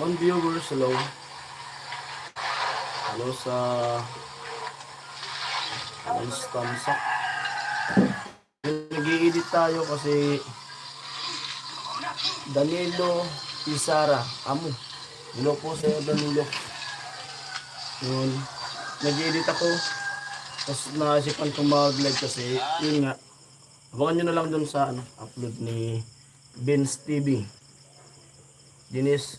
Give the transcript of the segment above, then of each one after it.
One viewers, hello. Hello sa Alstamsak. Nag-i-edit tayo kasi Danilo Pizarra, amo. Hello po sa Danilo. Yun. Nag-i-edit ako. Tapos naisipan kong mag-live kasi yun nga. Abangan nyo na lang dun sa upload ni Benz TV. Dennis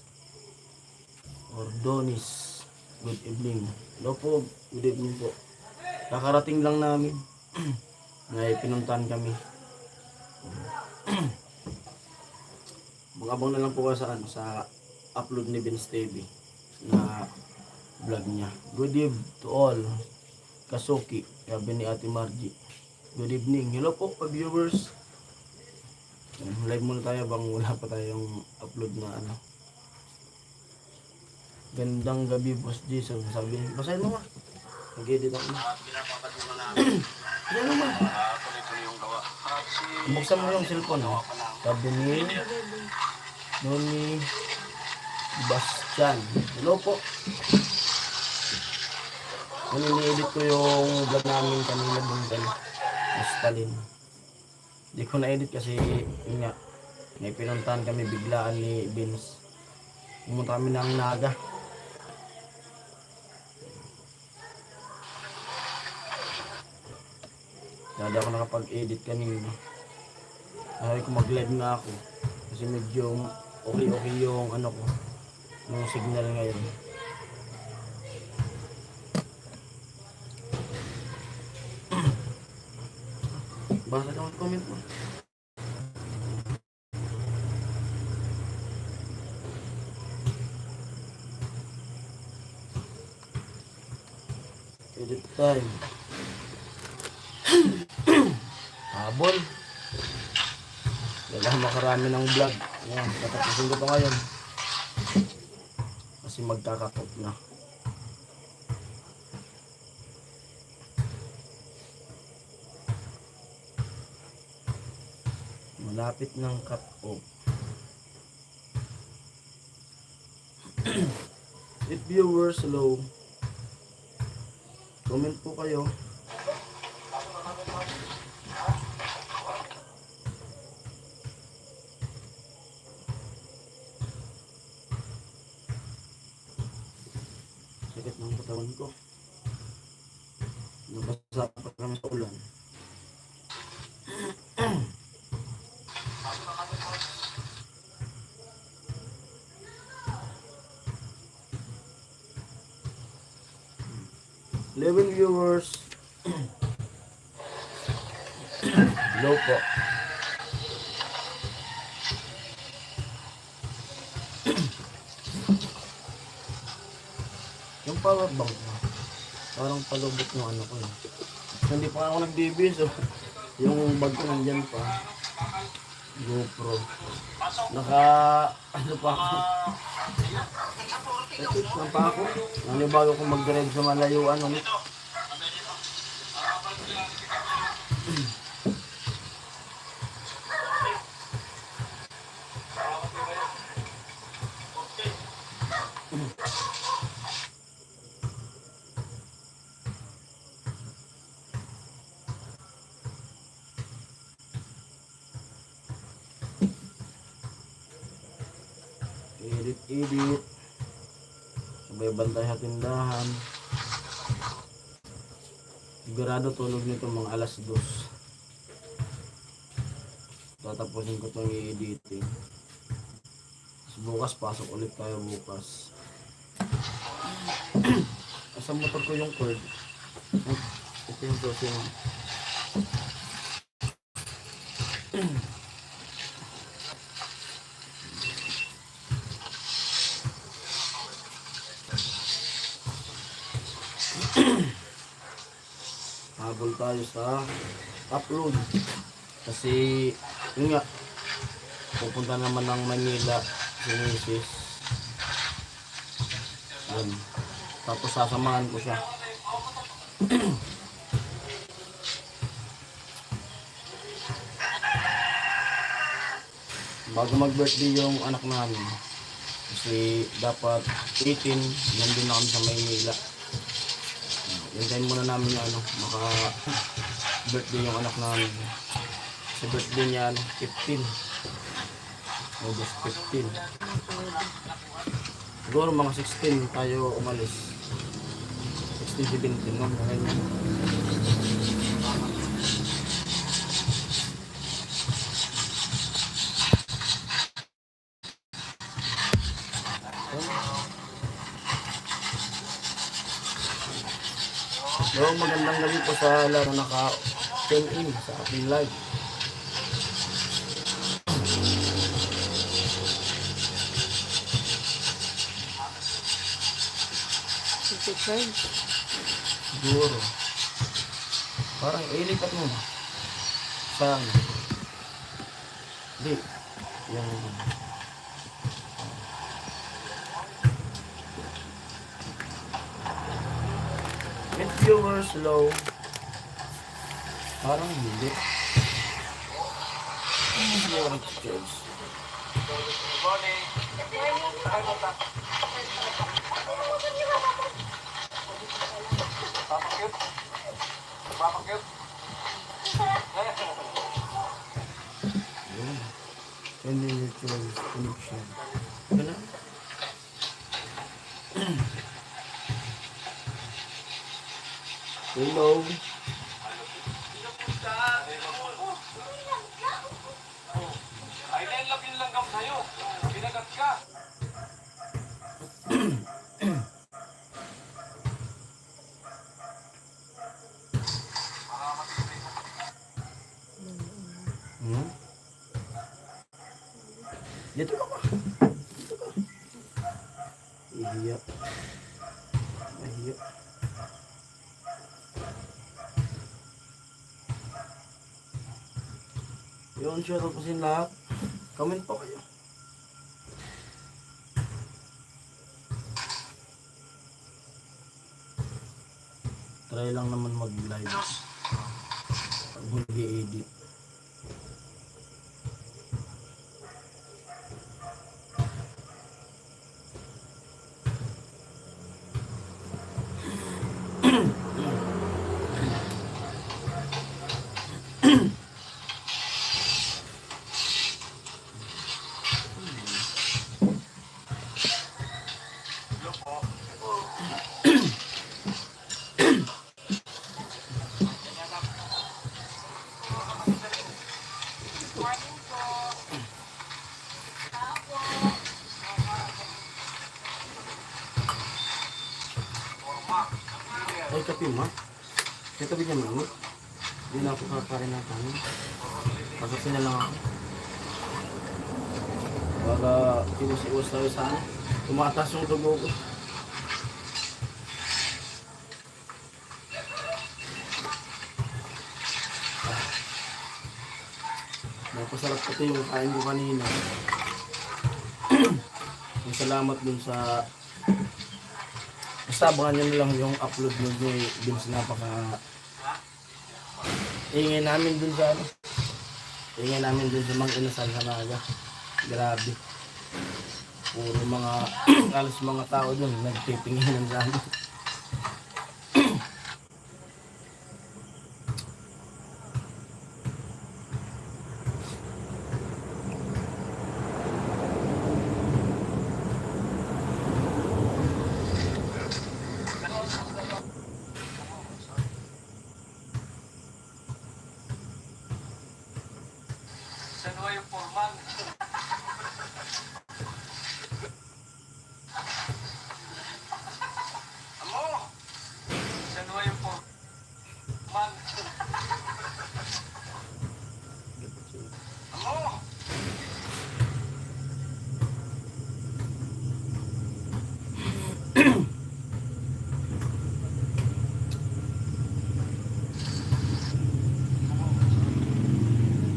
Ordonis. Good evening. Hello po. Good evening po. Kakarating lang namin. Ngay pinuntahan kami. Mag-abang na lang po kayo sa upload ni Benz TV na vlog niya. Good evening to all. Kasuki, sabi ni Ate Margie. Good evening. Hello po pa-viewers. Live muna tayo bang wala pa tayong upload na Gandang gabi, Boss Jason. Sabi niya, basahin mo ma. Nag-edit ako. Basahin mo ma. Buksan mo yung cellphone. Sabi ni Noni Bastian. Hello po. Ini-edit ko yung vlog namin kanina dun kay Stalin. Hindi ko na-edit kasi yun nga, may pinuntahan kami biglaan ni Vince. Pumunta kami ng Naga. Dahil ako nakapag-edit kanina. Sabi ko mag-live nga ako. Kasi medyo okay yung yung signal ngayon. Basa ka ang comment mo. Edit time. Habol. Kailangan makarami ng vlog. Ayan, tatapusin ko pa ngayon. Kasi magkakatop na. Malapit ng cut off. If viewers, hello. Comment po kayo. Sakit ng katawan ko. Nabasa pa kami sa ulan. Level viewers. Hello po. Yung power bank na. Parang palubot ng ko yun. Hindi pa ako nag-DB so yung bag ko nandyan pa. GoPro. Pa ako. Sakit na pa ako. Bago ko mag-drive sa malayuan. Edit. Sabay bantay sa tindahan. Sigurado tulog nito mga alas 2. Tatapusin ko itong i-editing. Bukas pasok ulit tayo bukas. Sa motor ko yung cord. Ito yung processing. Habol tayo sa upload kasi yun nga pupunta naman ng Manila si Mrs. Tapos sasamahan ko siya. Bago mag birthday yung anak namin Kasi dapat 18, nandun na kami sa Maynila. Hintayin muna namin yung maka-birthday yung anak namin. Sa birthday niya, 15. August 15. Siguro mga 16 tayo umalis. 16, 17, no? Ganyan. So, magandang gabi po sa laro naka-tune in sa ating live. Siguro. Parang ilipat mo. Saan? Hindi. Yung... With viewers low. Parang hindi. Siguro choice. Individual connection. Ano? Hello. Ay, nailag yung langgam sa'yo. Binagat ka. Hmm? Dito ka pa. Dito ka. Ihiya. Mahiya. Yun, shoutout po sa lahat. Comment po kayo. Try lang naman mag-live. Pag mag-edit. Ay, kape ma. May tabi niya mo. Hindi na ako kakarin ng kanin. Pagkasin na lang ako. Baka iwas-iwas tayo sa ano. Tumataas yung dugo ko. Napasarap pati yung kain ko kanina. Yung salamat dun sa... Basta abangan nyo na lang yung upload nyo dun sa napaka... Ingay namin dun sa ano. Ingay namin dun sa mga inasal sa naga. Grabe. Puro mga... alas mga tao dun nagpipinginan sa ano. San Juan yung formal. Amo! San Juan yung formal. Amo!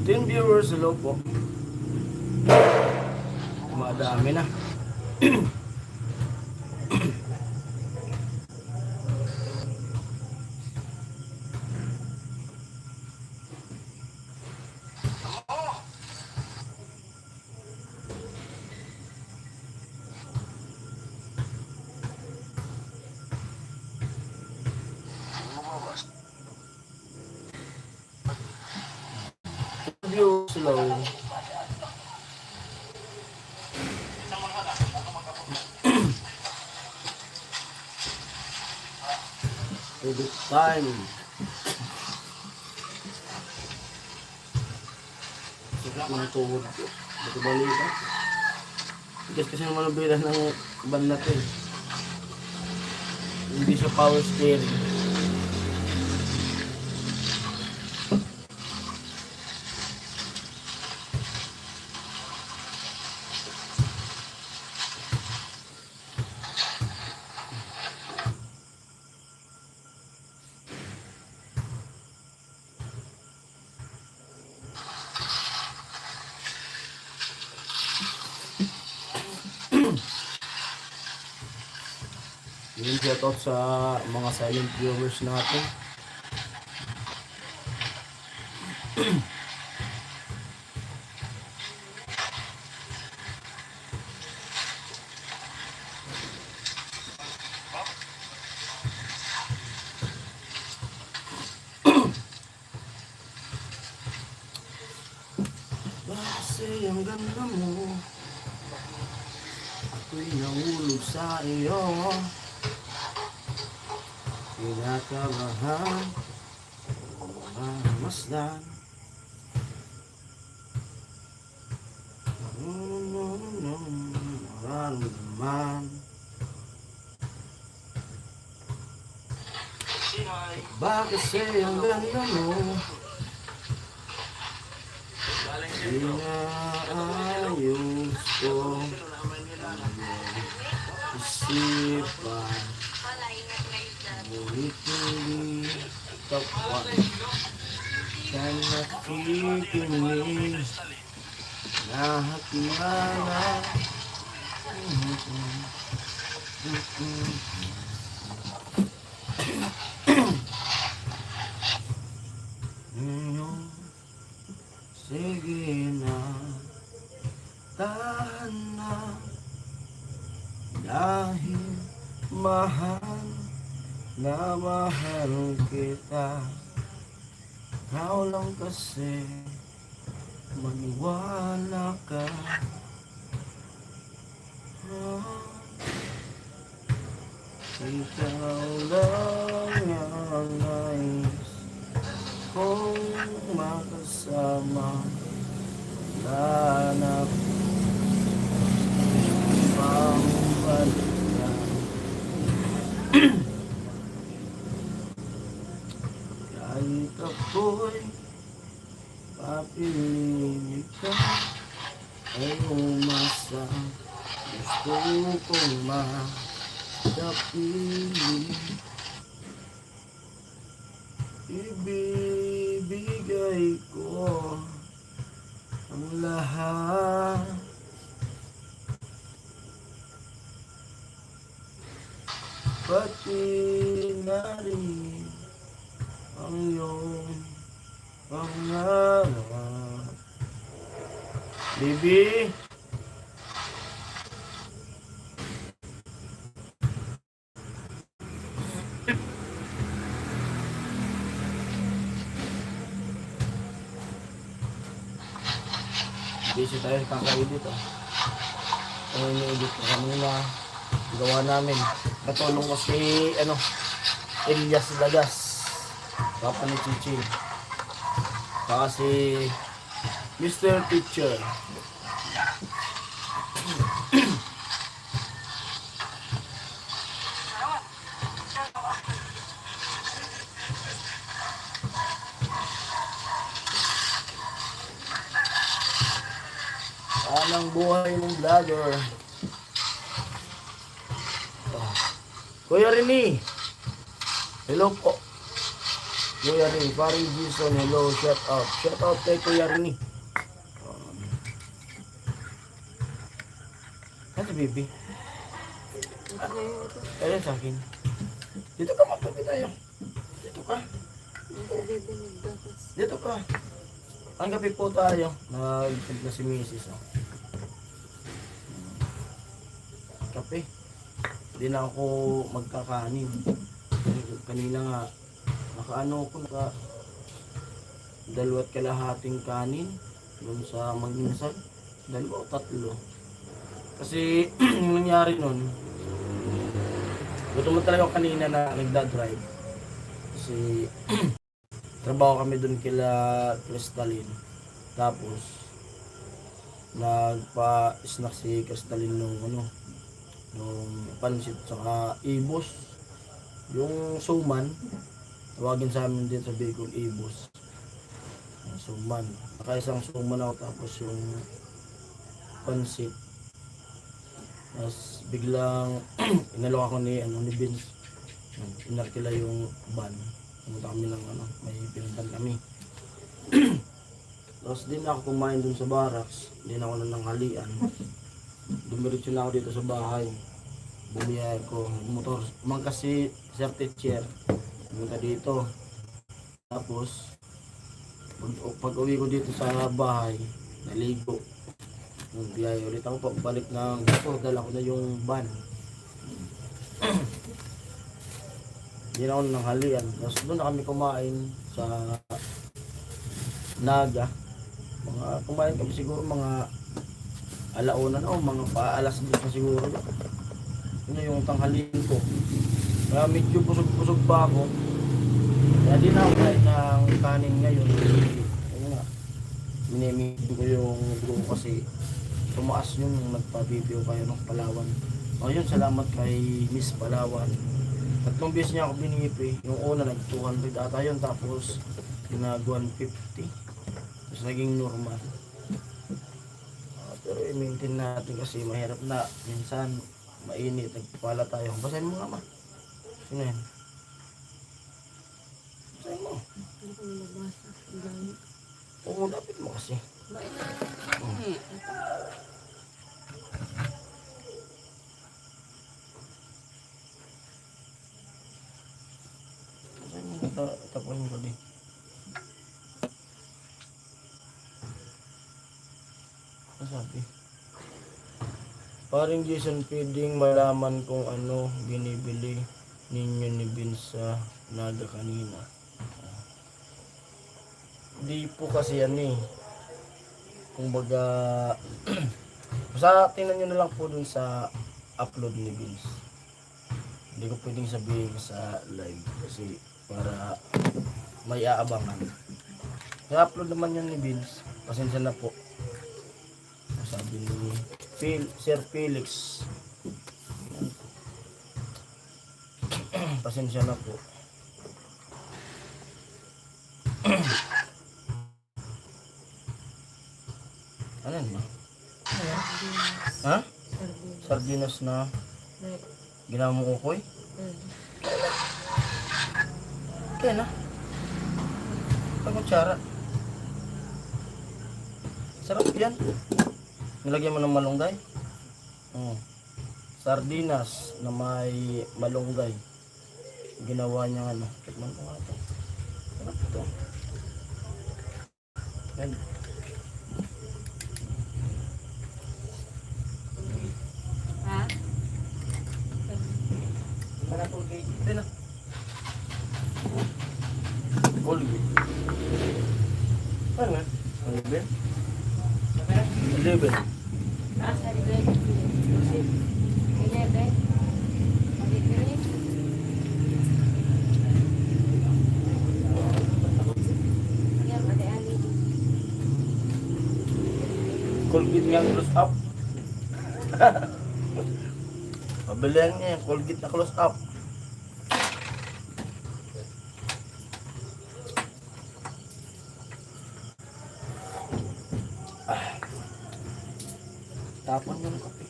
Ten viewers, hello po. Madami na. Amo! slow. Edit time. Sakit ng tuhod ko. Ba't balikan? Tigas kasi naman ang bilas ng van na to eh. Hindi siya power steering. Yung shoutout sa mga silent viewers natin. Kasi ang ganda mo, ako'y nahulog sa iyo. Kinakabahan, masdan. Maramdaman. Bakit sa'yo ang ganda mo? Inaayos ko isipan. Ngunit hindi tapat ka nakikinig. Lahat na sige na, tahan na, dahil mahal na mahal kita. Ikaw lang kasi, maniwala ka. Ikaw lang ang nais kong makasama. Wala na pang balikan. Kahit ako'y papiliin ka, ay umasa. Gusto kong makapili. Ibibigay ko ang lahat. Pati na rin ang iyong pangarap. Baby, busy tayo kaka-edit oh. Ano yung edit ko kanina, gawa namin. Katulong ko si Elias Lagas, papa ni Chichi, saka si Mr. Teacher. Anong buhay ng vlogger? Kuya Rini, hello po. Kuya Rini, parang Jason, hello, shout out. Shout out kay Kuya Rini. Ano baby? Ayun sa akin. Dito ka, magpapi tayo. Dito ka. Dito ka. Ang gabi po tayo. Nag-tip na si Mrs. Oh. Kape. Hindi na ako magkakanin. Kanina nga, nakaano ko, naka 2 kalahating kanin. Doon sa Magdinasal. Dalawa o tatlo. Kasi yung nangyari nun, gusto mo talaga ako kanina na nagdadrive. Kasi trabaho kami doon kila Crystalline. Tapos nagpa-snack si Crystalline nung nung pansit saka ibos. Yung suman, tawagin sa amin dito sa Bicol ibos. Suman. Nakaisang suman ako tapos yung pansit. Tapos biglang inalok ako ni Vince. Inarkila yung van. Pumunta kami ng may pinuntan kami. Tapos din ako kumain dun sa barracks. Din ako na nanghalian. Dumiretso na ako dito sa bahay. Bumiyay ko motor. Umangkas si Sir Teacher. Pumunta dito. Tapos pag uwi ko dito sa bahay, naligo. Nung biyay ulit ako pagbalik ng motor, dala ko na yung van. Hindi na ako nanghalian. Tapos doon na kami kumain sa Naga. Kumain kami siguro mga alauna na o mga paalas din na siguro. Yun yung tanghalian ko. Kaya medyo busog-busog pa ako. Kaya di na ako kain ng kanin ngayon. Ayun nga. Minimid ko yung dugo kasi tumaas yun nung nagpa-video kayo ng Palawan. O yun, salamat kay Miss Palawan. Tatlong beses niya ako binipi. Yung una nag-200 ata yun, tapos pinag-150. Tapos naging normal. Pero i-maintain natin kasi mahirap na. Minsan mainit, nagpapala tayo. Basahin mo nga ma. Sino yan? Basahin mo. Oo, dapat mo kasi. Tapuin ko din. Ano sabi? Paring Jason, pwedeng malaman kung ano binibili ninyo ni Vince sa Naga kanina. Hindi po kasi yan eh. Kumbaga, basta tingnan nyo na lang po dun sa upload ni Vince. Hindi ko pwedeng sabihin sa live kasi para may aabangan. I-upload naman yan ni Vince. Pasensya na po. Sabi ni Sir Felix. Pasensya na po. Ano yan ba? Ha? Sardinas na ginawa mo ukoy? Kaya na. Pag-kutsara. Sarap yan. Nilagyan mo ng malunggay. Sardinas na may malunggay. Ginawa niya tikman ko nga ito. Sarap ito. Yan. Ha? Para Colgate. Ito na. Colgate. Ano nga? 11? 11. Ah, sa 11. 11. Colgate nga close up. Pabilihan niya yung Colgate na close up. Tapon yung kape.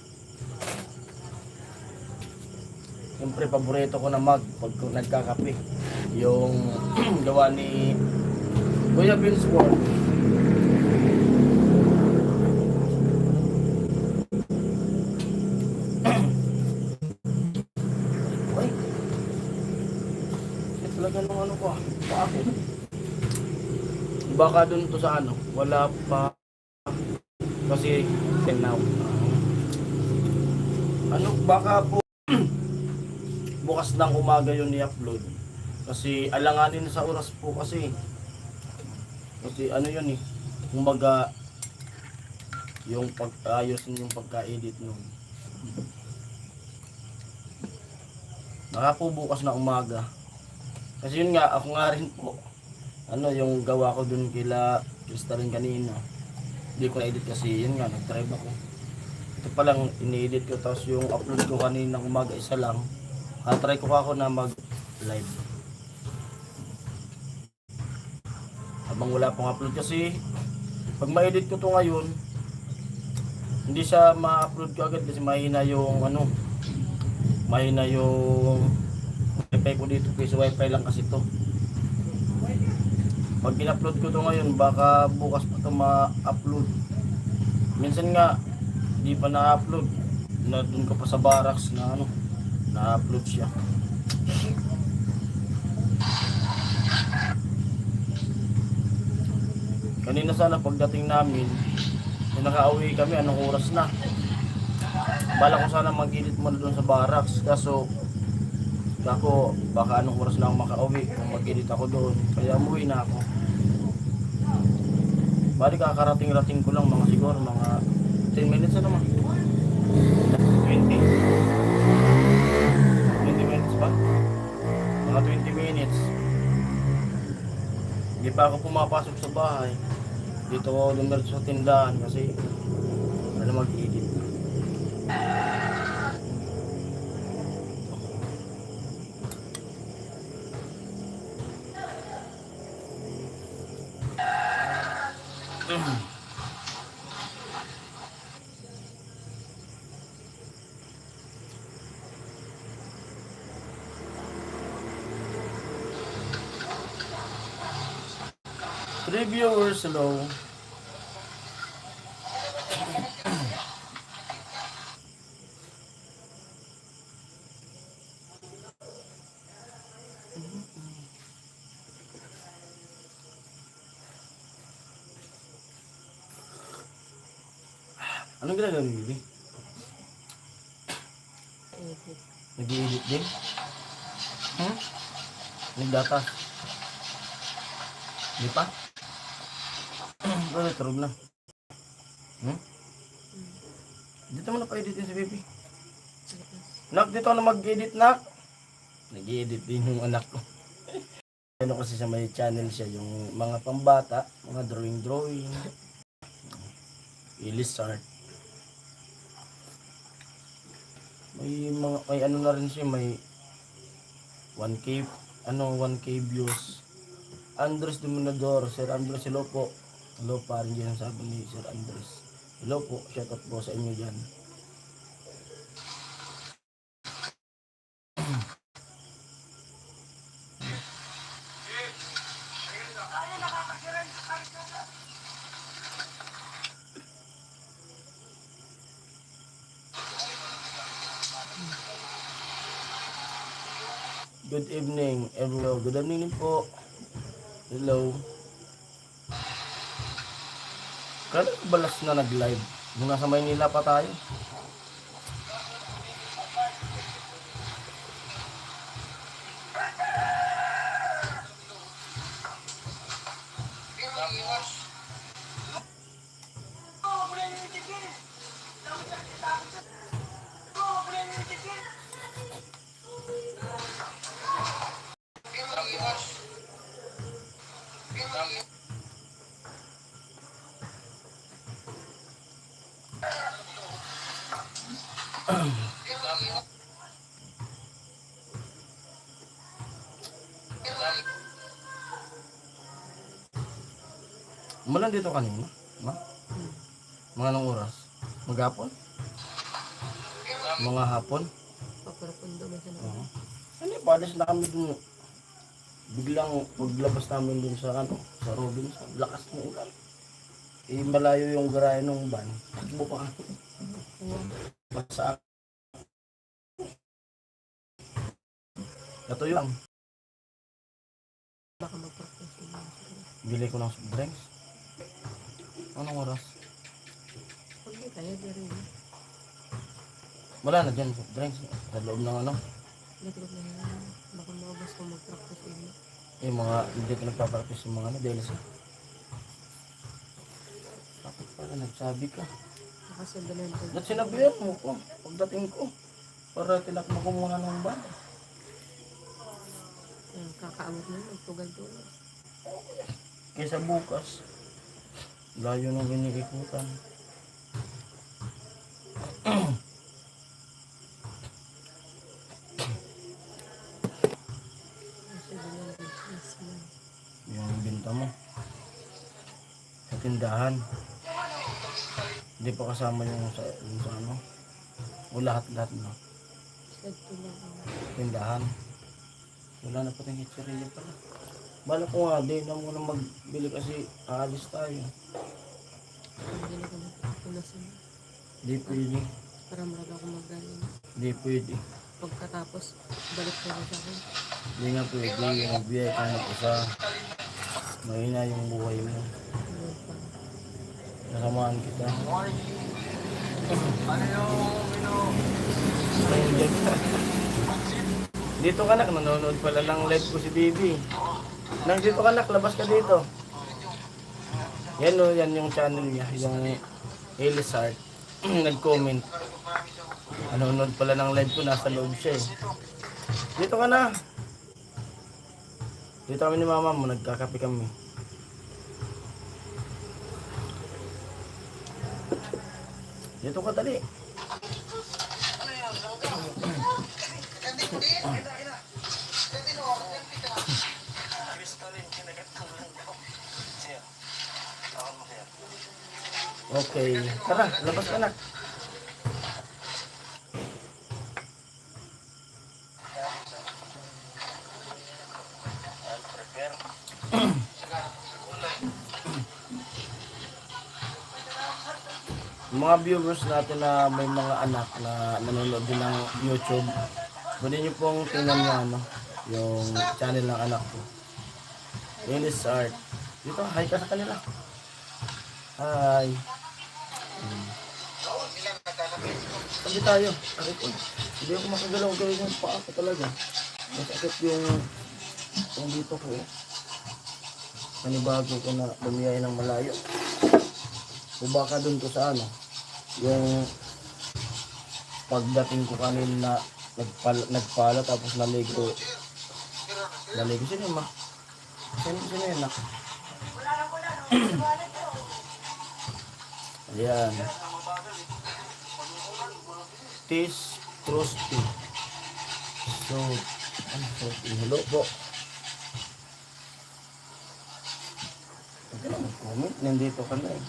Siyempre, paborito ko na pag nagkakape. Yung gawa ni Kuya Vince Ward. Uy. Ito talaga nung ko. Paako. Baka dun to sa wala pa. Kasi now. Baka po bukas ng umaga yun i-upload. Kasi alanganin sa oras po kasi. Kasi yun kumbaga yung pag-ayos yung pagka-edit nun. Baka po bukas na umaga. Kasi yun nga, ako nga rin po. Ano, yung gawa ko dun kila Krista rin kanina. Hindi ko na-edit kasi yun nga, nag-drive ako. Ito pa lang, ini-edit ko. Tapos yung upload ko kanina umaga, isa lang. Try ko ako na mag-live. Habang wala pang upload kasi, pag ma-edit ko to ngayon, hindi siya ma-upload ko agad kasi mahina yung ano, mahina yung wifi ko dito kasi wifi lang kasi to. Pag in-upload ko to ngayon, baka bukas pa to ma-upload. Minsan nga di pa na-upload, na dun ka pa sa barracks na ano, na-upload siya. Kanina sana pagdating namin, nakauwi kami, anong oras na? Bala ko sana mag-edit muna doon sa barracks, kaso ako, baka anong oras na ako makauwi kung mag-edit ako doon, kaya umuwi na ako. Bali kakarating-rating ko lang mga siguro mga 10 minutes na naman. 20 minutes ba? Mga 20 minutes. Hindi pa ako pumapasok sa bahay. Dito ako dumiretso sa tindahan kasi ano mag-edit. Three viewers, hello. Anong ginagawa mo, Bibi? Edit. Nag-i-edit din? Nagdata? Di pa? Bakit turog na? Dito mo na pa-edit din si Bibi. Nak, dito na mag-edit na. Nag-i-edit din yung anak ko. Ano kasi sa may channel siya, yung mga pambata, mga drawing. Illustrate. May ano na rin siya, may 1K, 1K views. Andres Dominador, Sir Andres, hello po. Hello pa rin yan sabi ni Sir Andres. Hello po, shout out po sa inyo dyan. Good evening, everyone. Good evening po. Hello. Kailan ka balas na nag-live? Nung nasa Maynila pa tayo. Umulan dito kanina? Ma? Mga anong oras? Maghapon? Mga hapon? Paparupundo man siya Oo. naman. Ano yung palis na kami dun. Biglang paglabas namin dun sa ano, sa Robinson. Lakas ng ulan. Eh malayo yung garahe ng van. Takbo pa kami. Basta ito lang. Baka mag-practice yun. Bili ko ng soft drinks. Anong oras? Huwag na kaya di rin. Wala na dyan soft drinks. Sa loob ng ano. Naglog na yan. Baka maubos ko mag-practice yun. Yung mga hindi ko nagpapractice yung mga ano dahil sa bakit pala nagsabi ka? Nakasundan ko. Ba't sinabihan mo ko pagdating ko? Para tinakbo ko muna ng van. Kakaamot na magtugal-tugal. Kaysa bukas. Layo nang iniikutan. Yung binta mo. Sa tindahan. Hindi pa kasama yung sa ano. O lahat-lahat na. Tindahan. Wala na pating hitsarilla pala. Bala ko nga, di na muna magbili kasi aalis tayo. Hindi na kami punasan. Di pwede. Para marami ako magaling. Di pwede. Pagkatapos, balik ko na sa akin. Hindi nga pwede. Magbiyay kang mag-isa. Mahina yung buhay mo. Ano pa? Nasamahan kita. Ano yung Dito ka nak, nanonood pala ng live ko si Bibi. Nang dito ka nak, labas ka dito. Yan o, yan yung channel niya, yung Elisart. Nag-comment. Nanonood pala ng live ko, nasa loob siya eh. Dito ka na. Dito kami ni mama mo, nagkakape kami. Dito ka dali. Okay, tara, labas ka na. Mga viewers natin na may mga anak na nanonood din ng YouTube, pwede nyo pong tingnan nyo ano, yung channel ng anak ko. Elisart. Dito, hi ka sa kanila. Hi. Sabi tayo. Hindi ako makagalaw gawin yung paa ko talaga. Masakit yung dito ko eh. Panibago ko na bumiyay ng malayo. O baka dun ko sa ano, yung pagdating ko kanina nagpala tapos naligo. Sino yun ma? Sino yun na? Ayan. Tis Trusty. So, hello po. Huwag ka na mag-comment. Nandito ka na eh.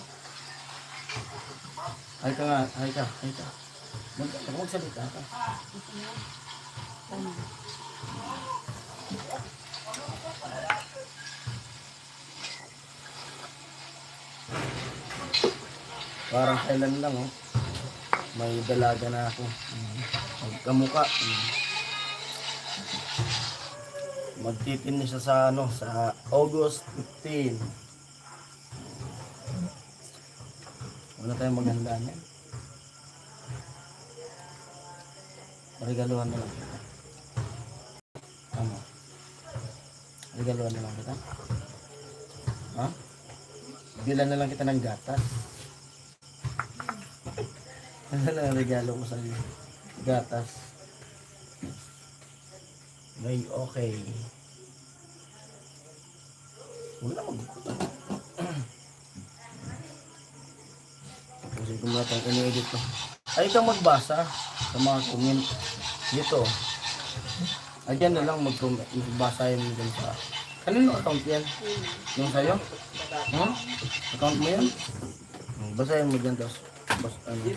Hi ka nga. Hi ka. Magsalita ka. Parang kailan lang oh. May dalaga na ako. Magkamuka. Magtitin siya sa ano, sa August 15. Wala tayong maganda niyan. Regaluhan na lang kita. Tama. Regaluhan na lang kita. Ha? Bilan na lang kita ng gatas. Ano lang ang regalo ko sa iyo? Gatas. May okay. Huwag na magkukutan. Kasi kung muna itong ini-edit ko. Ay, ikaw magbasa sa mga comment dito. Ay, dyan na lang magbasa yun dyan sa... Kanino account yan? Yung sa'yo? Hmm? Account mo yan? Basahin mo dyan tapos ano,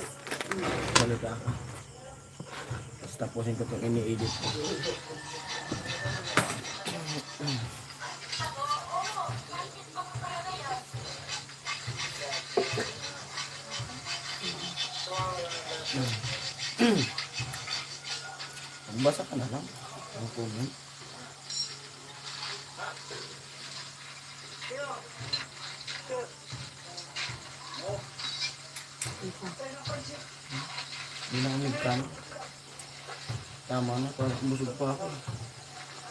salita ka. Tapos tapusin ko itong ini-edit ko. Magbasa ka na lang ang comment. Hindi na kami kan. Tama na, parang busog pa ako.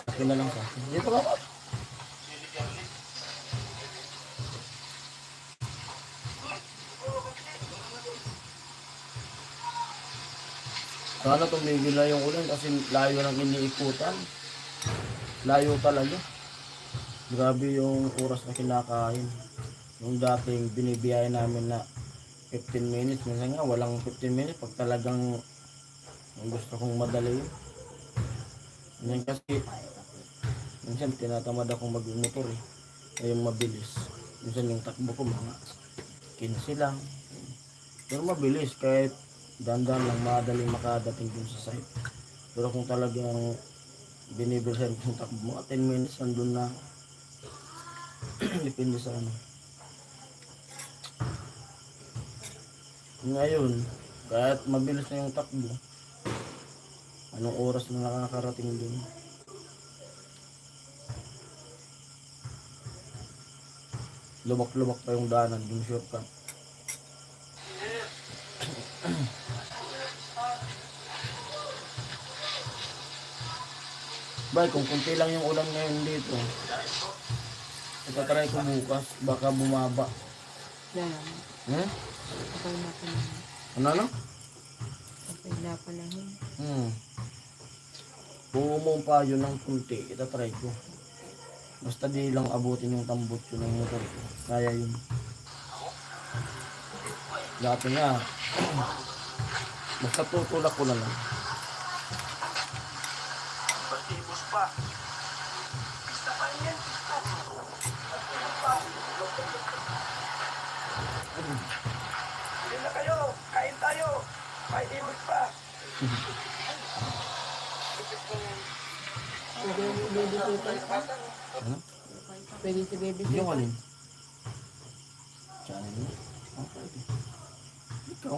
Okay na lang sa akin. Dito ka pa. Sana tumigil na yung ulan kasi layo ng iniikutan. Layo talaga. Grabe yung oras na kinakain. Yung dating binibiyahe namin na 15 minutes, minsan nga walang 15 minutes pag talagang gusto kong madali yun. Yan kasi, minsan tinatamad akong mag-motor eh. Ay yung mabilis. Minsan yung takbo ko mga 15 lang. Pero mabilis kahit dandan lang madali makadating dun sa site. Pero kung talagang binibilisan ko yung takbo mo, 10 minutes nandun na. Depende sa ano. Ngayon, kahit mabilis na yung takbo, anong oras na nakakarating dun? Lubak-lubak pa yung daanan, yung shortcut. Bay, kung kunti lang yung ulan ngayon dito, itatry ko bukas, baka bumaba. Yan. Hmm? Okay na panahon. Ano? Okay na panahon. Kung umumpa yun ng kunti, itatry ko. Basta di lang abutin yung tambot yun ng motor ko. Kaya yun. Dati nga, basta tutulak ko na lang. Basibos pa. Hindi na kayo. Kain tayo. May ibig pa. Pwede yung babysitter pa. Ano? Pwede si babysitter. Yung alin? Channel mo? Okay. Ikaw?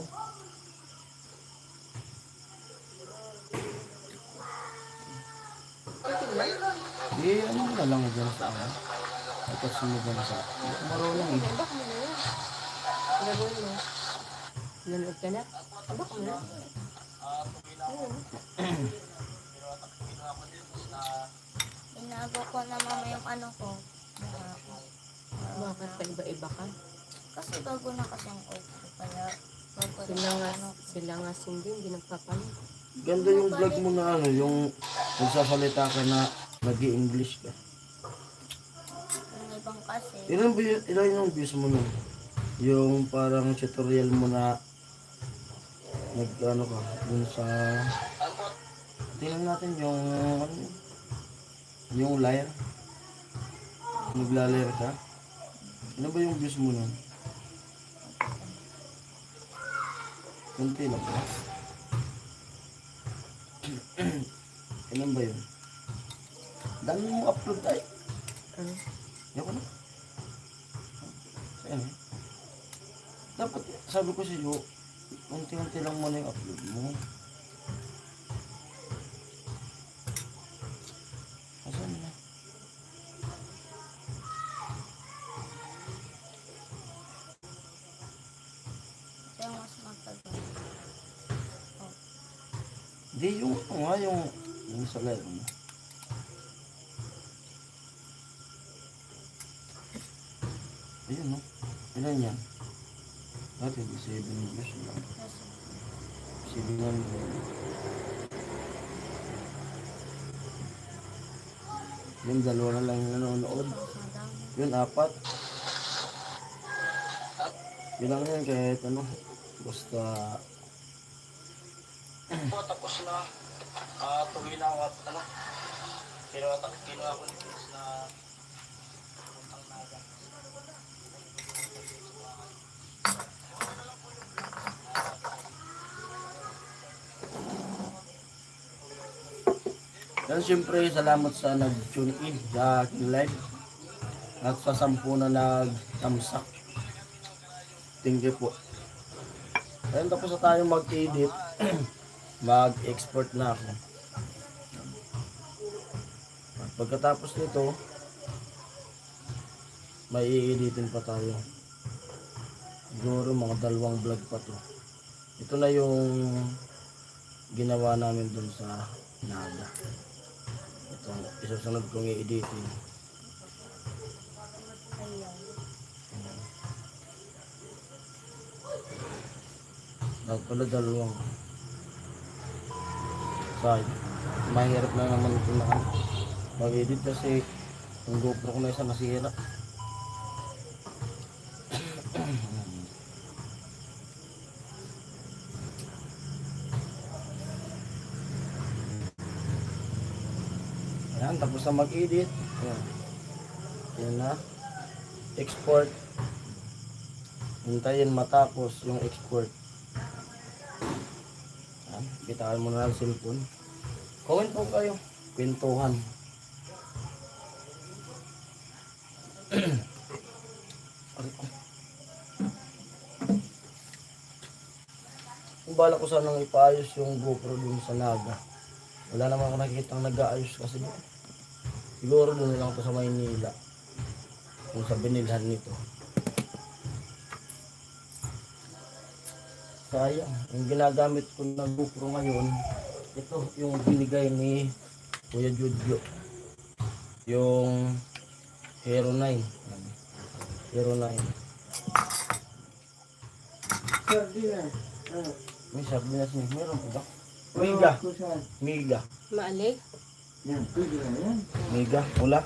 Di, ano mo na lang dyan sa akin? Tapos mo dyan sa akin. Hindi ko marunong eh. Abak mo na yan. Gagawin mo. Nanood ka na? Abak mo na. Ayun. Inago ko na mama yung ano ko. Bakit pa iba-iba ka? Kasi bago na kasi ang opo. Kaya bago Sila nga sindi, hindi nagpapalit. Ganda yung vlog mo na ano, yung nagsasalita ka na nag-i-English ka. yung ibang kasi. Ilan yung views mo nun? Yung parang tutorial mo na nag-ano ka, dun sa... Tingnan natin yung... Ano yun? Yung lyre. Nagla-lyre ka. Ano ba yung views mo nun? Kunti lang ba? Ilan ba yun? Dami mo upload ay. Ano? Yan ko na. Ayan. Dapat, sabi ko sa iyo, unti-unti lang muna yung upload mo. Asan na? Kaya mas matagal. Di yung, ano nga, yung sa live mo. Ayun, no? Ilan yan? Dati, 7 views lang. 700. Yung dalawa na lang yung nanonood. Madami. Yun, 4. Yun lang yan kahit ano. Basta, Tapos na. Tuloy na ako at ano. Kinuha ko ni Chris na puntang naga. yan siyempre, salamat sa nag-tune in sa aking live. At sa 10 na nag-tamsak. Thank you po. Ayun, tapos na tayo mag-edit. Mag-export na ako. Pagkatapos nito, may i-editin pa tayo. Siguro mga 2 vlog pa to. Ito na yung ginawa namin dun sa Naga. Ito, isusunod kong i-editin. Ayan. Dapat pala 2. Side. Mahirap na naman ito na mag-edit kasi yung GoPro ko na isa nasira. Ayan, tapos na mag-edit. Ayan. Ayan na. Export. Hintayin matapos yung export. Ayan. Bitawan mo na ang cellphone. Comment po kayo. Kwentuhan. Aray ko. Kung bala ko sanang ipaayos yung GoPro dun sa Naga. Wala naman ako nakikita nag-aayos kasi siguro doon lang to sa Maynila. Kung sa binilhan nito. Sayang. Yung ginagamit ko na GoPro ngayon, ito yung binigay ni Kuya Judyo. Yung Hero 9. Hero 9. Sardinas. May sardinas niya. Meron po ba? Miga. Miga. Maalig? Yan, pwede na yan. Miga. Pula.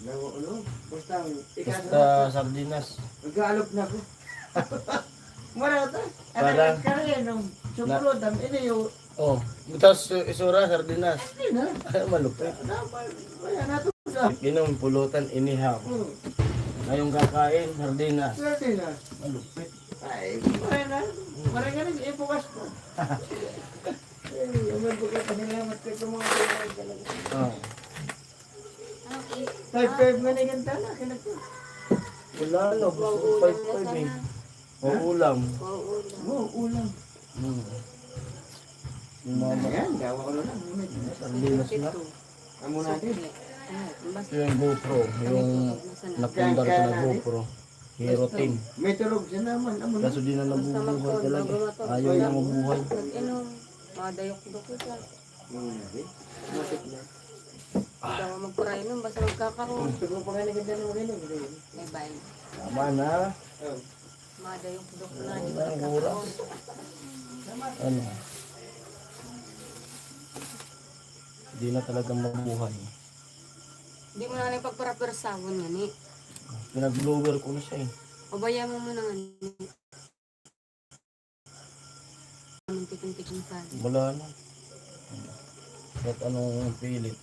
Lawa ulo. Basta, Basta sardinas. Mag-aalok na ko. Marata. Parang- Kareno. Sumulutan. Ini yung... Oh. Tapos isura sardinas. Hindi na. Ay, malupit. Kaya nato sa... Ginom, pulutan, inihaw. Ngayong kakain, sardinas. Sardinas. Malupit. Ay, parang na. Parang nga nag ipukas ko. Ay, yung bukas ka nilamat ko itong mga kailangan talaga. Oh. Type nga na ganda na. Kinagpo. Wala, no. Gusto ko 5-5 eh. O ulam. Oo, ulam. Yung mga Ayan, gawa ko na lang. sardinas na. Amo natin. Ito yung GoPro. Yung napundar ko na GoPro. Hero 10. May tulog siya naman. Amo na. Kaso di na nabubuhay talaga. Ayaw na mabuhay. Nag-inom. Madayok-dukot lang. Amo natin. Matik na. Hindi ako magparainom, basta magkakaroon. Gusto ko pa nga naganda ng mga inom. May bayan. Tama na. Oh. Madayok-dukot na. Ano Hindi na ang oras? magkakaroon. Ano? Di na talaga mabuhay. Hindi mo na lang pagparapersawan yan eh. Pinag-blower ko na siya eh. Pabaya mo muna nga ni. Anong tikim-tikim sa atin. Wala na. Kahit anong pilit.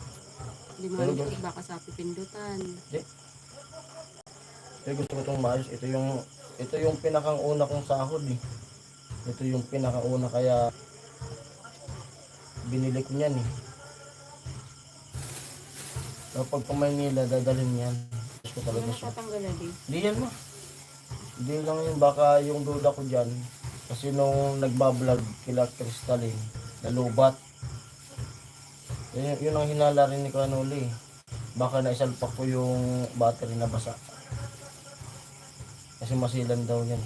Hindi mo Pero na baka sa pipindutan. Kaya gusto ko itong maayos. Ito yung pinakang una kong sahod eh. Ito yung pinakauna kaya binili ko niyan eh. Kapag pa Maynila, dadalhin yan. Gusto ko talaga Ano siya. tatanggal na din? Hindi yan ma. Hindi lang yun. Baka yung duda ko dyan. Kasi nung nagbablog kila Crystalline, nalubat. Yun ang hinala rin ni Kanuli. Baka naisalpak ko yung battery na basa. Kasi masilan daw yan.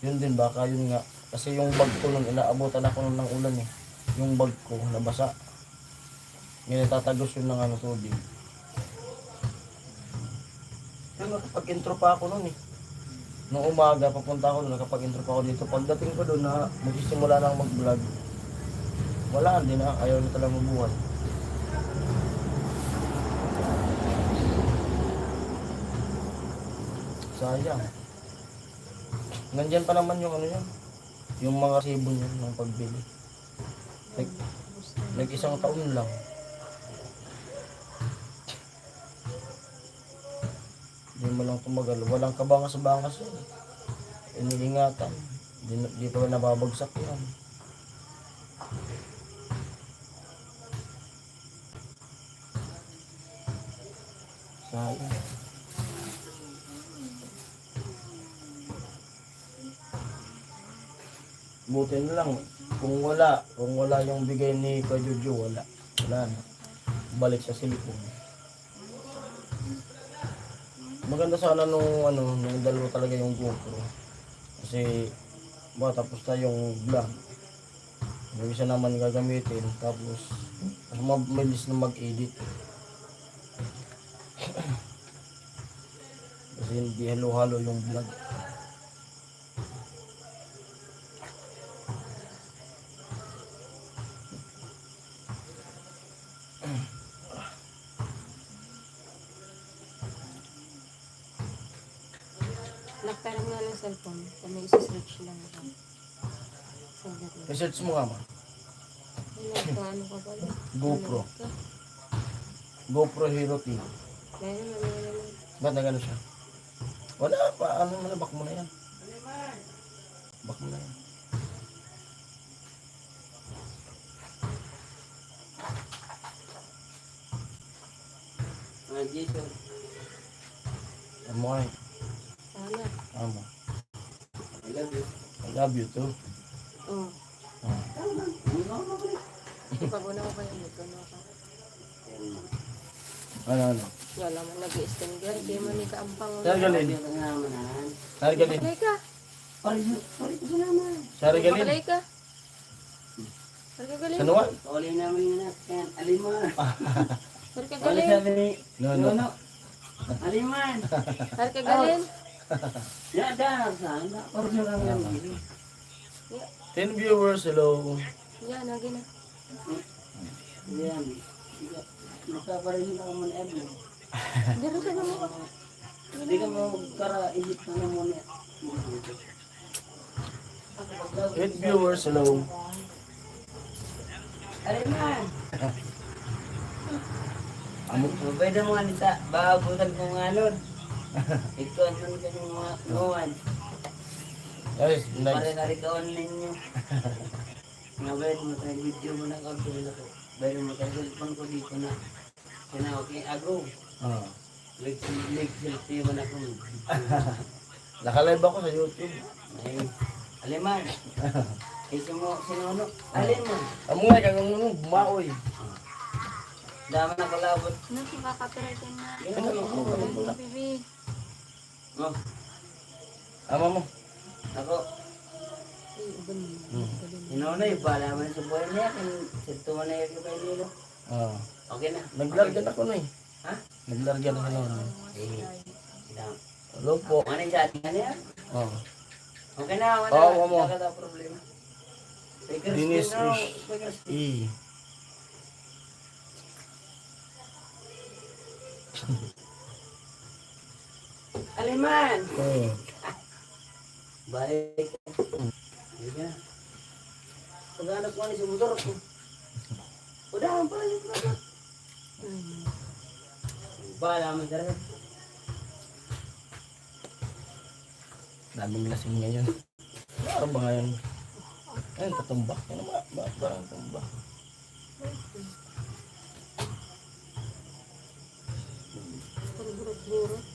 Yun din baka yun nga. Kasi yung bag ko nung inaabutan ako nung ng ulan eh. Yung bag ko nabasa. Ngayon tatagos yun ng tubig. Yung nakapag-intro pa ako nun eh. Nung umaga, papunta ako doon, nakapag-intro pa ako dito. Pagdating ko doon na magsisimula na mag-vlog, wala, hindi na. Ayaw na talagang mabuhay. Sayang. Nandyan pa naman yung yan. Yung mga sibon yun ng pagbili. Nag-isang taon lang. Hindi mo lang tumagal. Walang kabangas-bangas yun. Iniingatan. Di pa nababagsak yan. Sayang. Buti na lang. Kung wala yung bigay ni Kajuju, wala. Wala na. Balik sa cellphone. Maganda sana nung dalawa talaga yung GoPro. Kasi tapos na yung vlog. Yung isa naman gagamitin tapos mas mabilis na mag-edit. Kasi hindi halo-halo yung vlog. cellphone. Kami isa-search lang ako. Saglit lang. I-search mo nga, ma. Ay, nagkaano ka pala? GoPro. Ano ka? GoPro Hero T. Meron. Ba't na gano'n siya? Wala pa. Ano mo na, back mo na yan. Back mo na yan. Jason. Ano mo ay? Sana. Ano? I love you. I love you too. Oo. Ah. Ipaguna ko kayo. Nagkano ka. Ano? Wala man nag-i-stinger. Di mo ni kaampang. Sargalin. Sargalin. Mabalay ka. Pari ko sa naman. Sargalin. Mabalay ka. Sargalin. Ano nga? Uli namin yun na. Aliman. Uli Sargalin. sabi ni No. Aliman. Sargalin. Ya, dah. Sana. Order lang yan. 10 viewers, hello. Yan, lagi na. Yan. Nakaparin ako mo na Edmo. Dito ka naman. Hindi ka mo kara-edit na mo na. 8 viewers, hello. Aliman. Amo. Pwede mo anita. Babutan mo nga nun. Ikaw nun ka yung mga nuwan. Guys, Pare next. na rin ka online nyo. Nga bayad mo tayo video mo na kautuloy ako. Bayad mo tayo cellphone ko dito na. Kaya okay, ago. Ah. Selfie mo na kung. Naka-live ako sa YouTube. Ay, aliman. Isa mo, sinuno. Aliman. Amo nga, kang bumaoy. Dama na kalabot. Ano, makaka-copyright yan na. Ano? Bibi. Oh, Ama mo. ako. Ay, uban mo. Sinuno, ibala mo na sa buhay niya. Sito mo na yung kay Lilo. Ah. Okay na. Naglargan ako na eh. Ha? Naglargan ako na. Eh, ilang. Hello po. Ano yung chatting na niya? Oh. Okay na, wala. Oo, mo. Wala ka problema. Dinis Crispin, no? Ish. Crispin. Aliman! Oh. Baik. Iya. Paghanap ko ni sa motor ko. Udah, ang pala yung motor. Bala mo dyan. Daming lasing ngayon. Ano ba ngayon? Ayun, katumba. Ano ba ang tumba? Burot-burot.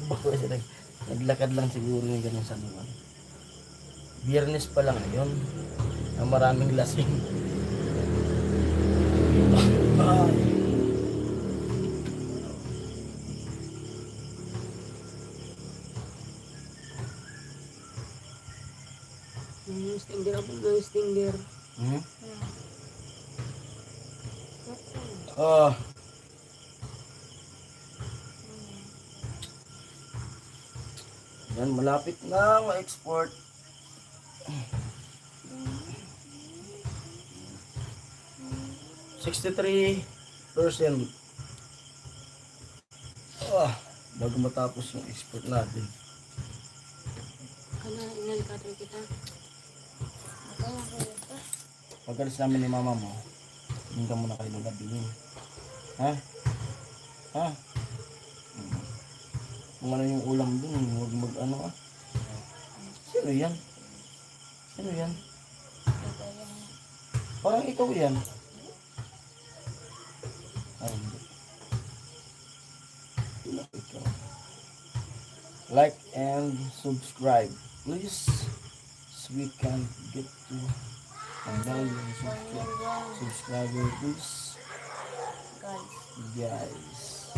Baka sila, naglakad lang siguro yung ganun sa luwan. Biyernes pa lang ngayon. Ang maraming lasing. Stinger ako. Stinger. Hmm? Ah. Yan, malapit na ma-export. %63%. Bago matapos yung export natin. Kana, inalikatroy kita. Pag-alis namin ni mama mo, hindi ka muna kayo lulabingin. Ha? Ha? Kung ano yung ulam dun, huwag mag-ano ah. Sino yan? Sino yan? Parang ikaw yan. Ay, hindi. Hindi ikaw. Like and subscribe. Please, so we can get to 1,000 subscribers, please. Guys.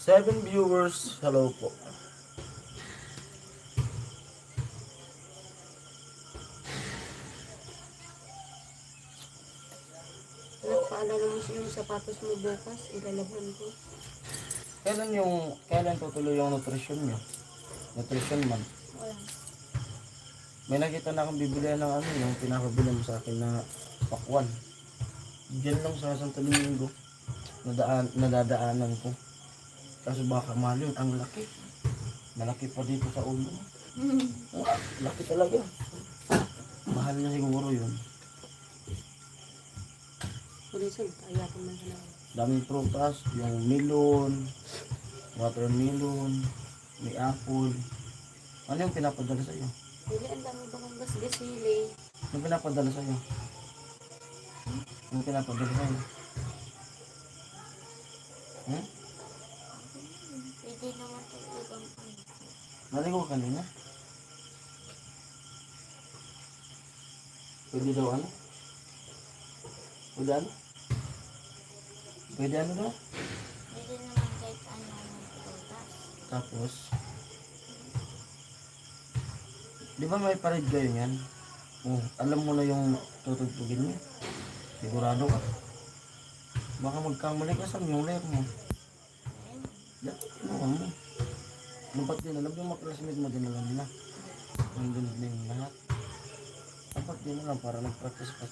Seven viewers, hello po. Nagpaalala mo siya yung sapatos mo bukas. Ilalaban ko. Kailan tutuloy yung nutrition nyo? Nutrition month. May nakita na akong bibili ng ano, yung pinapabili mo sa akin na pakwan. Diyan lang sa Santo Domingo. nadadaanan ko. Kaso baka mahal yun, ang laki. Malaki pa dito sa ulo. Oh, laki talaga. Mahal na siguro yun. Pulisan, ayakin man sa Daming prutas, yung melon, watermelon, may apple. Ano yung pinapadala sa'yo? Pili, ang dami ba kong gas-gasili? Yung pinapadala sa'yo? Yung pinapadala sa'yo? Hmm? Pwede naman ito ibang ano. Naligo ka kanina? Pwede daw ano? Pwede ano? Pwede ano daw? Pwede naman kahit ano ng prutas. Tapos, di ba may pared kayo yan? Oh, alam mo na yung tutugtugin mo. Sigurado ka. Baka magkamali ka sa muler mo. Ayun. Dapat kinuha mo. Dapat din alam yung mga classmate mo din alam nila. Nandun din lahat. Dapat din alam para nag-practice ka.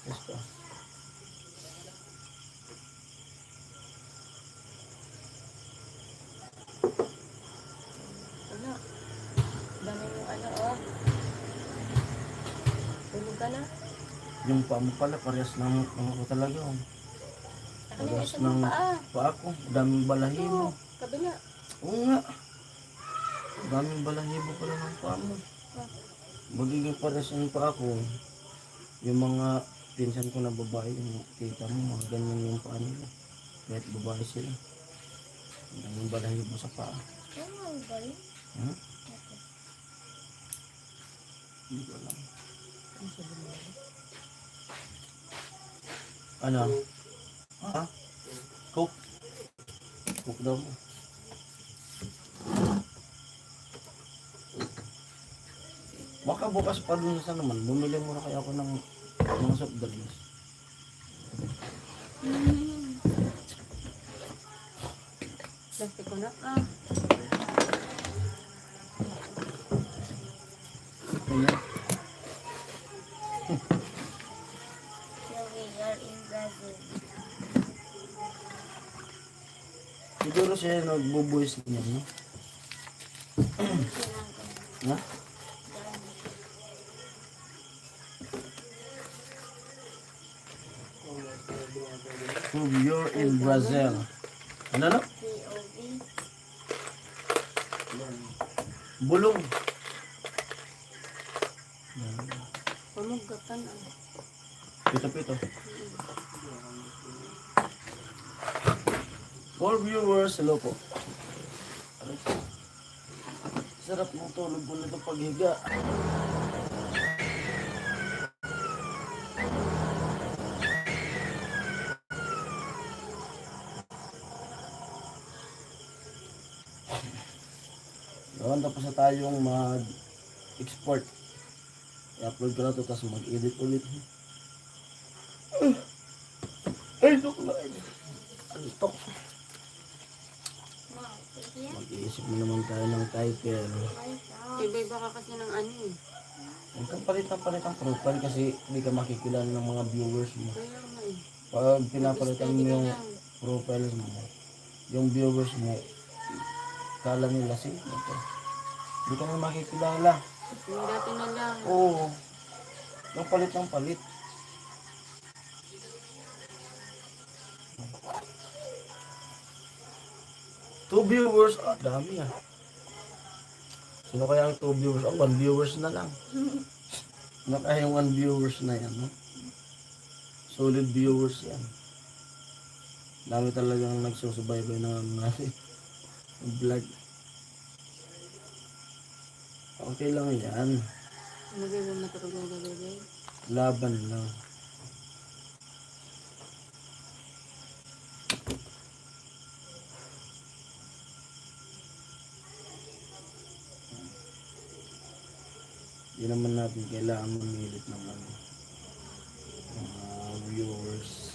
Wala. Dami mo ano, oh. Tulog ka na? Yung paa mo pala, parehas ng ano ko talaga. Oh. Ano yung Parehas isa mong ng paa? paa ko. Daming balahibo. Oo, kabila. Oo nga. Daming balahibo pala ng paa mo. Magiging parehas yung paa ko. Yung mga pinsan ko na babae, yung tita mo, mga ganyan yung paa nila. Kahit babae sila. Daming balahibo sa paa. Ano ba yun? Hmm? Hindi ko alam. Ano? Ha? Coke? Coke daw mo. Baka bukas pa dun sa naman, bumili muna kaya ako ng mga soft drinks. Plastic ko na. Ayan. So we are in Brazil. Siguro siya nagbubuwis niya, no? Ha? So you're in Brazil. Ano no? POV. Bulong. Pamugatan, ah. Pito-pito. For viewers, hello po. Sarap ng tulog ko nito paghiga. Doon tapos na tayong mag-export. I-upload ko na ito tapos mag-edit ulit. Ay, tok na. Antok. Wow, pwede yan? Mag-iisip mo naman tayo ng title. My God. Iba-iba ka kasi ng ano, eh. Huwag kang palit ang profile kasi hindi ka makikilala ng mga viewers mo. Kaya nga, eh. Pag pinapalitan mo Steady ka yung lang. profile mo, yung viewers mo, kala nila sino to. Hindi ka na makikilala. Yung dati na lang. Oo. Yung palit ng palit. Two viewers, dami ah. Sino kaya ang two viewers? One viewers na lang. Sino kaya yung one viewers na yan, no? Solid viewers yan. Dami talagang nagsusubaybay ng natin. Vlog. Okay lang yan. Ano ba yung matulog na gagawin? Laban lang. Hindi naman natin kailangan mamilit ng ano, mga viewers.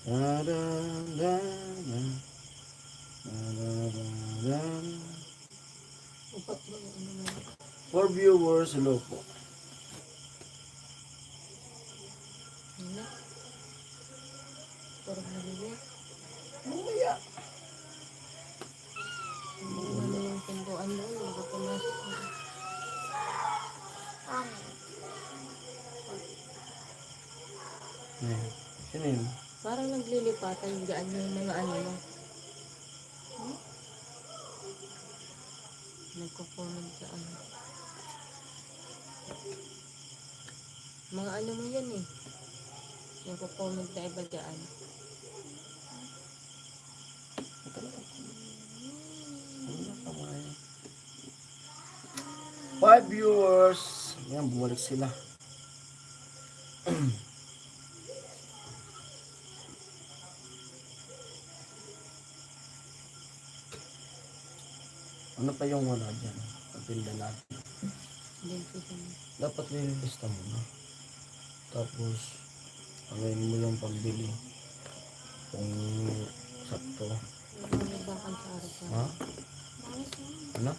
Da, da, da, da. Da, da, da, da. Dapat ba ano na? For viewers, hello po. Ano? Parang nalili. Mamaya. Ano yung pintuan doon? Nakapumasok na. Ano? Ayan. Sino yun? Parang naglilipatan dyan yung mga ano mo. Nagko-comment sa ano. Mga ano mo yan eh. Nagko-comment na iba dyan. Five viewers. Ayan, bumalik sila. Ano pa yung wala dyan? Pagpinda natin. Then siya Dapat nililista mo na. Tapos, alayin mo yung pambili. Kung sakto. nagbakan sa araw sa Ha? Ano?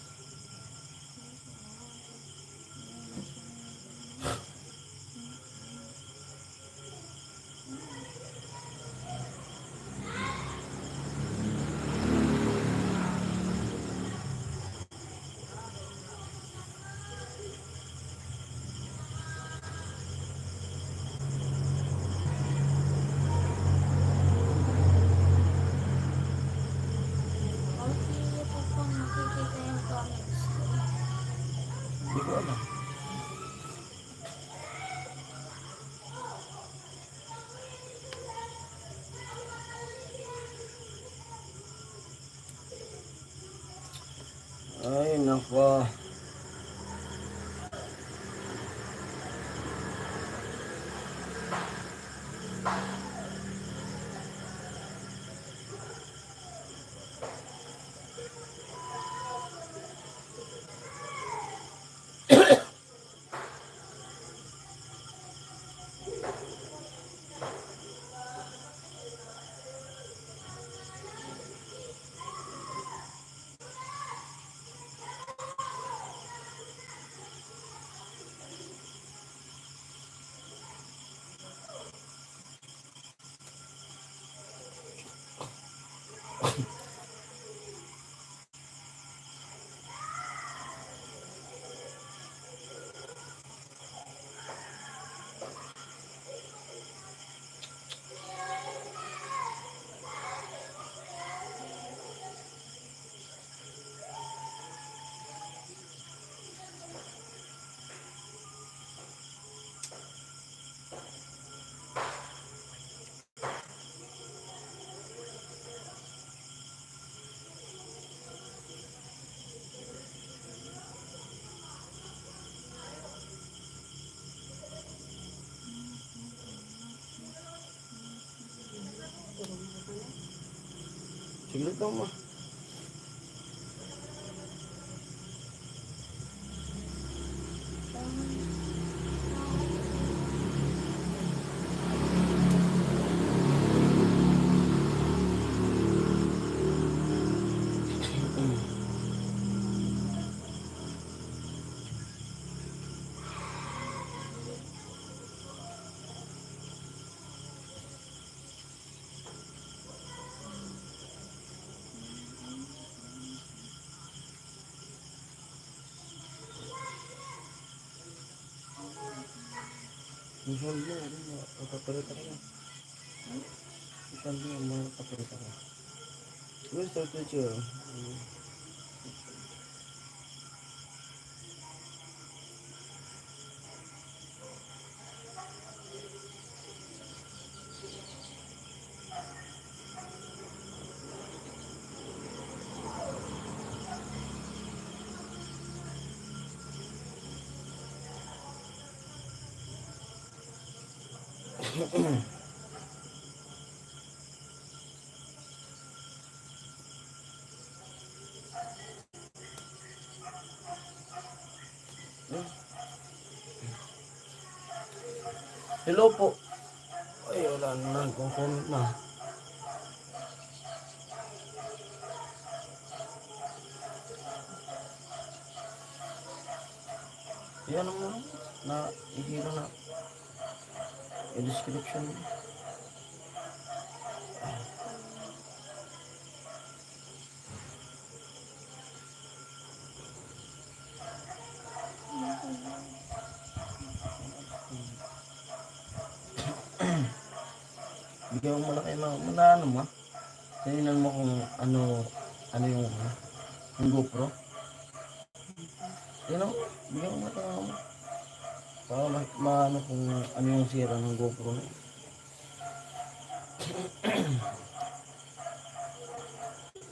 Hindi po po nakikita yung comments ko. Hindi ko alam. Ay, nako. Siglit lang mo. Minsan din, makapalit ako. Minsan din, makapalit ako. Where's the teacher? Hello po. Ay, wala na. Comment na. Yan mo na ihiro na i-description mo. Bigyan mo muna kayo na ano mo. Tingnan mo kung ano yung GoPro. Yun o, bigyan mo muna mo. Para maano kung ano yung sira ng GoPro na yun.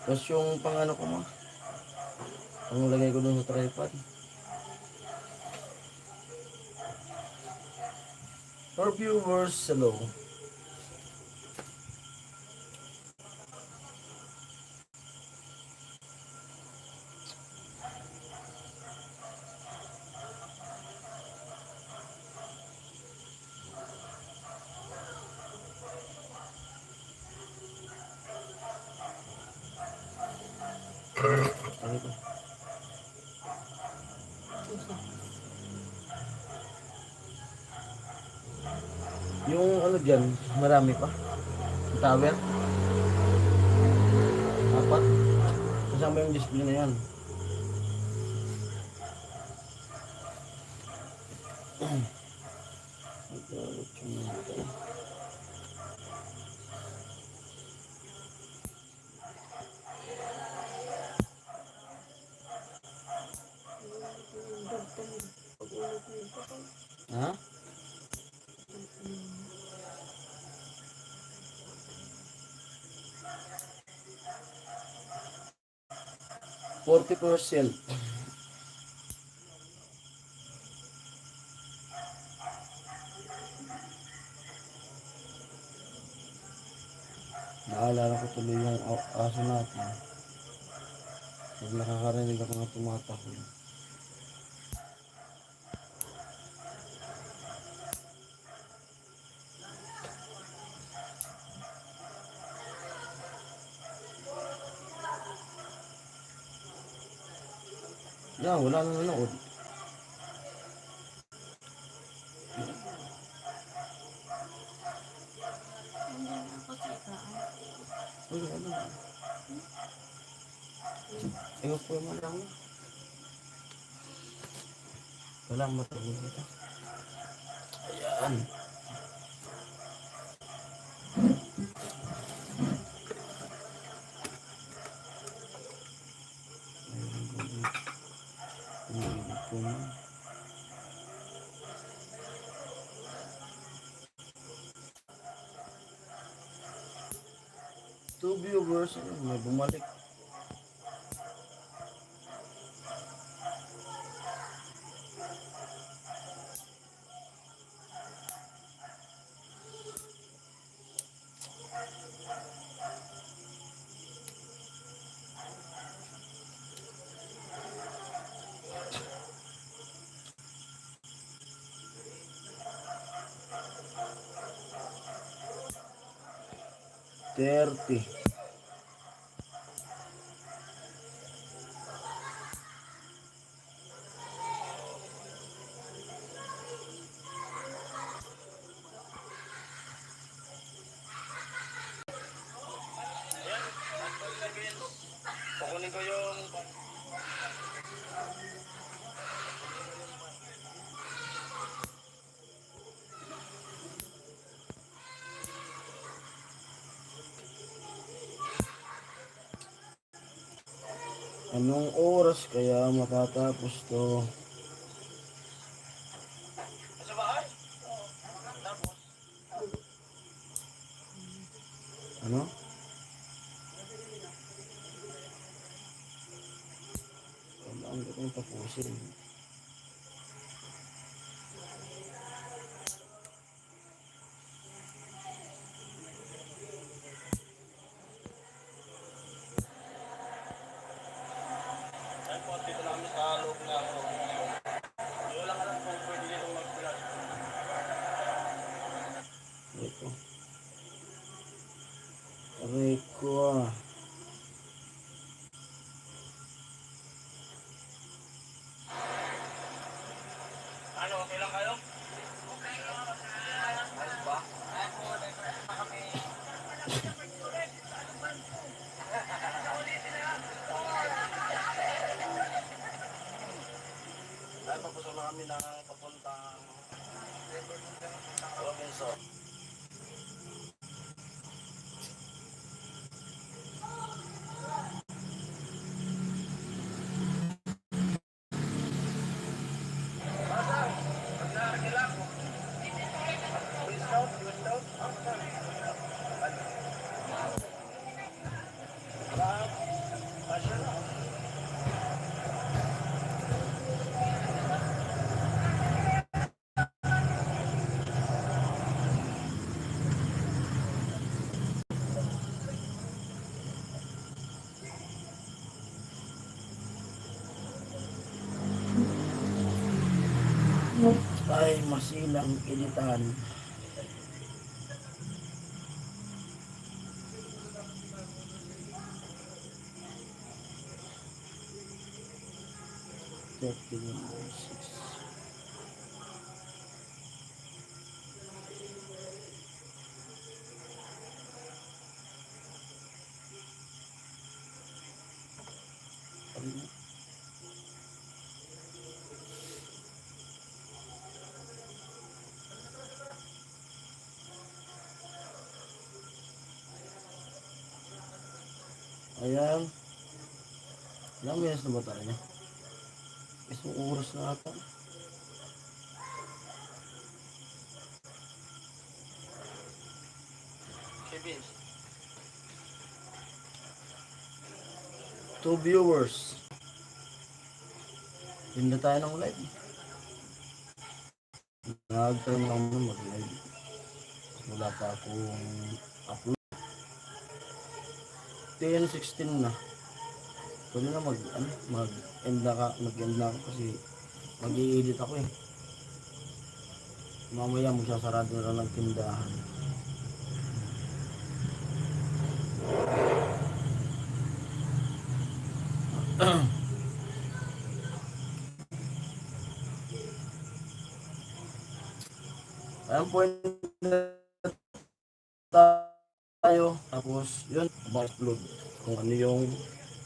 Tapos yung pang ano ko mo, panglagay ko dun sa tripod. For viewers, hello. Ano ito? Yung ano dyan, marami pa. Yung tower. Apat. Kasama yung display na yan. Ha? %. Naalala ko tuloy yung aso natin. Pag nakakarinig ako ng tumatahol. Yan, wala nang nanood. Nandiyan ako sa ikaan. Uy, ano? Ewan po yung lang. Walang matulog dito. Ayan. Two viewers, may bumalik. Thirty. Kukunin ko yung... Anong oras kaya matatapos to? Sa bahay? Tapos? Ano? Kailangan ko itong tapusin. Ay po, dito namin sa loob na ako. Wala ka lang kung pwede dito mag-vlog. Ito. Aray ko ah. ay masilang editan. Ayan. Ilang minutes na ba tayo? Isang oras na ata. Kevin, 2 viewers. Hindi tayo ng live. Nag-try lang naman mag-live. Wala pa akong upload. 10:16 na. Pwede na mag-end na ako kasi mag-i-edit ako eh. Mamaya magsasarado na lang ng tindahan. Ayan po tayo. Tapos yun, upload kung ano yung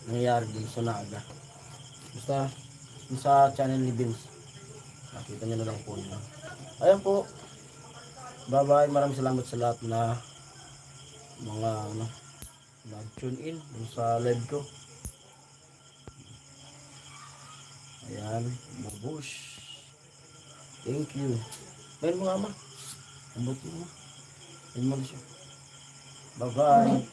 nangyayari din sa Naga. Basta yung sa channel ni Vince. Nakita nyo na lang po nyo. Ayan po. Bye bye. Maraming salamat sa lahat na mga nag-tune in sa live ko. Ayan. Mabush. Thank you. Ayun mga ama. Ambot mo. Ayun mo na siya. Bye bye.